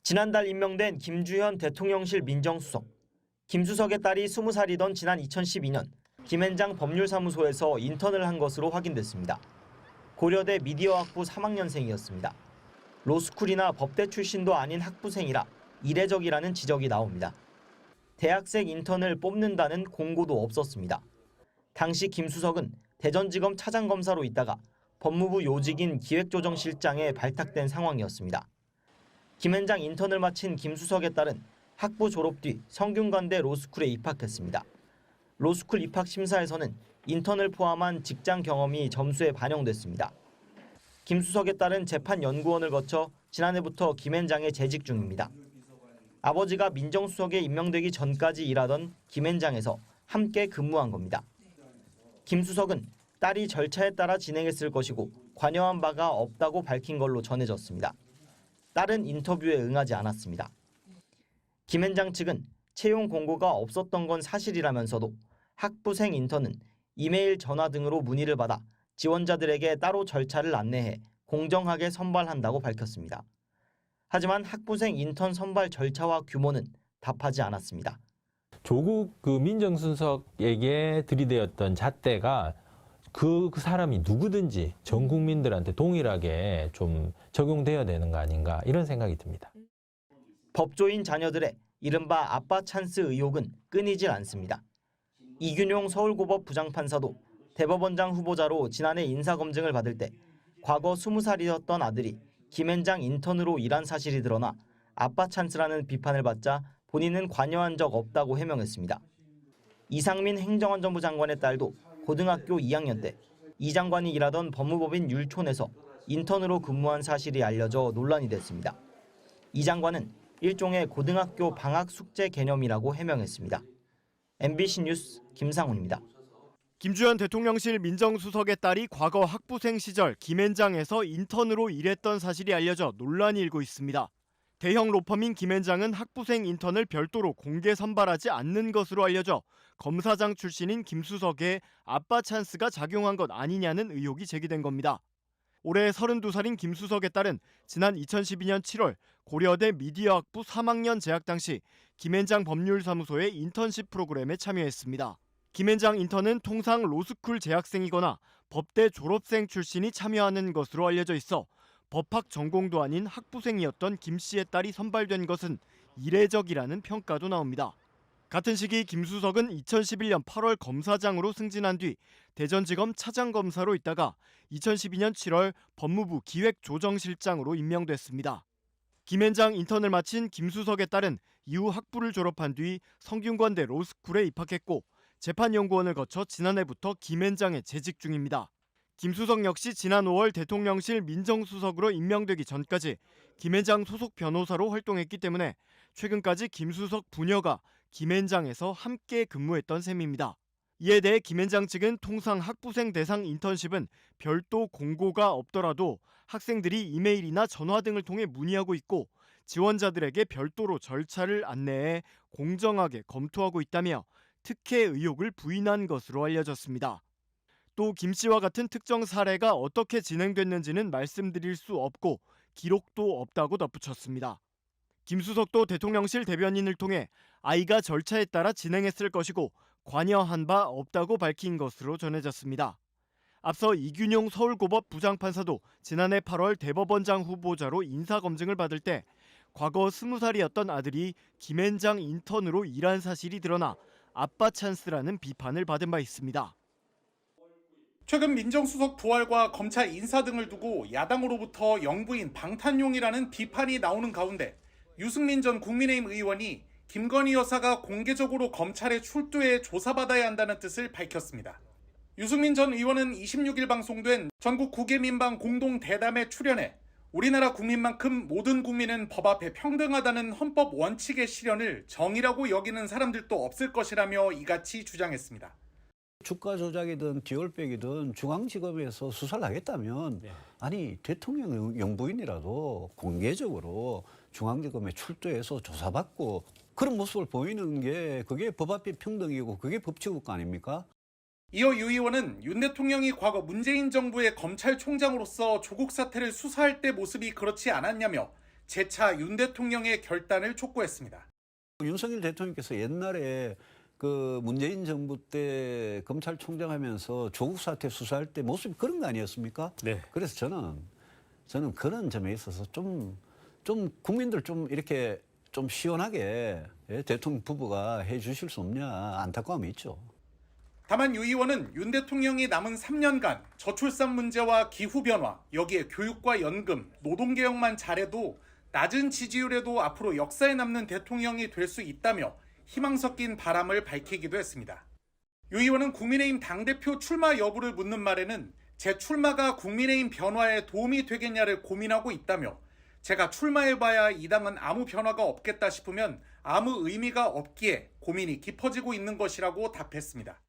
지난달 임명된 김주현 대통령실 민정수석. 김수석의 딸이 20살이던 지난 2012년 김앤장 법률사무소에서 인턴을 한 것으로 확인됐습니다. 고려대 미디어학부 3학년생이었습니다. 로스쿨이나 법대 출신도 아닌 학부생이라 이례적이라는 지적이 나옵니다. 대학생 인턴을 뽑는다는 공고도 없었습니다. 당시 김 수석은 대전지검 차장검사로 있다가 법무부 요직인 기획조정실장에 발탁된 상황이었습니다. 김앤장 인턴을 마친 김 수석의 딸은 학부 졸업 뒤 성균관대 로스쿨에 입학했습니다. 로스쿨 입학 심사에서는 인턴을 포함한 직장 경험이 점수에 반영됐습니다. 김 수석의 딸은 재판연구원을 거쳐 지난해부터 김앤장에 재직 중입니다. 아버지가 민정수석에 임명되기 전까지 일하던 김앤장에서 함께 근무한 겁니다. 김 수석은 딸이 절차에 따라 진행했을 것이고 관여한 바가 없다고 밝힌 걸로 전해졌습니다. 딸은 인터뷰에 응하지 않았습니다. 김앤장 측은 채용 공고가 없었던 건 사실이라면서도 학부생 인턴은 이메일, 전화 등으로 문의를 받아 지원자들에게 따로 절차를 안내해 공정하게 선발한다고 밝혔습니다. 하지만 학부생 인턴 선발 절차와 규모는 답하지 않았습니다. 조국 민정수석에게 들이대었던 잣대가 그 사람이 누구든지 전 국민들한테 동일하게 좀 적용되어야 되는 거 아닌가 이런 생각이 듭니다. 법조인 자녀들의 이른바 아빠 찬스 의혹은 끊이질 않습니다. 이균용 서울고법 부장판사도 대법원장 후보자로 지난해 인사검증을 받을 때 과거 20살이었던 아들이 김앤장 인턴으로 일한 사실이 드러나 아빠 찬스라는 비판을 받자 본인은 관여한 적 없다고 해명했습니다. 이상민 행정안전부 장관의 딸도 고등학교 2학년 때 이 장관이 일하던 법무법인 율촌에서 인턴으로 근무한 사실이 알려져 논란이 됐습니다. 이 장관은 일종의 고등학교 방학 숙제 개념이라고 해명했습니다. MBC 뉴스 김상훈입니다. 김주현 대통령실 민정수석의 딸이 과거 학부생 시절 김앤장에서 인턴으로 일했던 사실이 알려져 논란이 일고 있습니다. 대형 로펌인 김앤장은 학부생 인턴을 별도로 공개 선발하지 않는 것으로 알려져 검사장 출신인 김 수석의 아빠 찬스가 작용한 것 아니냐는 의혹이 제기된 겁니다. 올해 32살인 김 수석의 딸은 지난 2012년 7월 고려대 미디어학부 3학년 재학 당시 김앤장 법률사무소의 인턴십 프로그램에 참여했습니다. 김앤장 인턴은 통상 로스쿨 재학생이거나 법대 졸업생 출신이 참여하는 것으로 알려져 있어 법학 전공도 아닌 학부생이었던 김 씨의 딸이 선발된 것은 이례적이라는 평가도 나옵니다. 같은 시기 김 수석은 2011년 8월 검사장으로 승진한 뒤 대전지검 차장검사로 있다가 2012년 7월 법무부 기획조정실장으로 임명됐습니다. 김앤장 인턴을 마친 김 수석의 딸은 이후 학부를 졸업한 뒤 성균관대 로스쿨에 입학했고 재판연구원을 거쳐 지난해부터 김앤장에 재직 중입니다. 김 수석 역시 지난 5월 대통령실 민정수석으로 임명되기 전까지 김앤장 소속 변호사로 활동했기 때문에 최근까지 김 수석 부녀가 김앤장에서 함께 근무했던 셈입니다. 이에 대해 김앤장 측은 통상 학부생 대상 인턴십은 별도 공고가 없더라도 학생들이 이메일이나 전화 등을 통해 문의하고 있고 지원자들에게 별도로 절차를 안내해 공정하게 검토하고 있다며 특혜 의혹을 부인한 것으로 알려졌습니다. 또 김 씨와 같은 특정 사례가 어떻게 진행됐는지는 말씀드릴 수 없고 기록도 없다고 덧붙였습니다. 김 수석도 대통령실 대변인을 통해 아이가 절차에 따라 진행했을 것이고 관여한 바 없다고 밝힌 것으로 전해졌습니다. 앞서 이균용 서울고법 부장판사도 지난해 8월 대법원장 후보자로 인사검증을 받을 때 과거 20살이었던 아들이 김앤장 인턴으로 일한 사실이 드러나 아빠 찬스라는 비판을 받은 바 있습니다. 최근 민정수석 부활과 검찰 인사 등을 두고 야당으로부터 영부인 방탄용이라는 비판이 나오는 가운데 유승민 전 국민의힘 의원이 김건희 여사가 공개적으로 검찰에 출두해 조사받아야 한다는 뜻을 밝혔습니다. 유승민 전 의원은 26일 방송된 전국 국외민방 공동 대담에 출연해 우리나라 국민만큼 모든 국민은 법 앞에 평등하다는 헌법 원칙의 실현을 정의라고 여기는 사람들도 없을 것이라며 이같이 주장했습니다. 주가 조작이든 디올백이든 중앙지검에서 수사를 하겠다면 아니 대통령 영부인이라도 공개적으로 중앙지검에 출두해서 조사받고 그런 모습을 보이는 게 그게 법 앞에 평등이고 그게 법치국가 아닙니까? 이어 유 의원은 윤 대통령이 과거 문재인 정부의 검찰총장으로서 조국 사태를 수사할 때 모습이 그렇지 않았냐며 재차 윤 대통령의 결단을 촉구했습니다. 윤석열 대통령께서 옛날에 그 문재인 정부 때 검찰총장 하면서 조국 사태 수사할 때 모습이 그런 거 아니었습니까? 네. 그래서 저는 그런 점에 있어서 좀 국민들 좀 이렇게 좀 시원하게 대통령 부부가 해 주실 수 없냐 안타까움이 있죠. 다만 유 의원은 윤 대통령이 남은 3년간 저출산 문제와 기후변화, 여기에 교육과 연금, 노동개혁만 잘해도 낮은 지지율에도 앞으로 역사에 남는 대통령이 될 수 있다며 희망 섞인 바람을 밝히기도 했습니다. 유 의원은 국민의힘 당대표 출마 여부를 묻는 말에는 제 출마가 국민의힘 변화에 도움이 되겠냐를 고민하고 있다며 제가 출마해봐야 이 당은 아무 변화가 없겠다 싶으면 아무 의미가 없기에 고민이 깊어지고 있는 것이라고 답했습니다.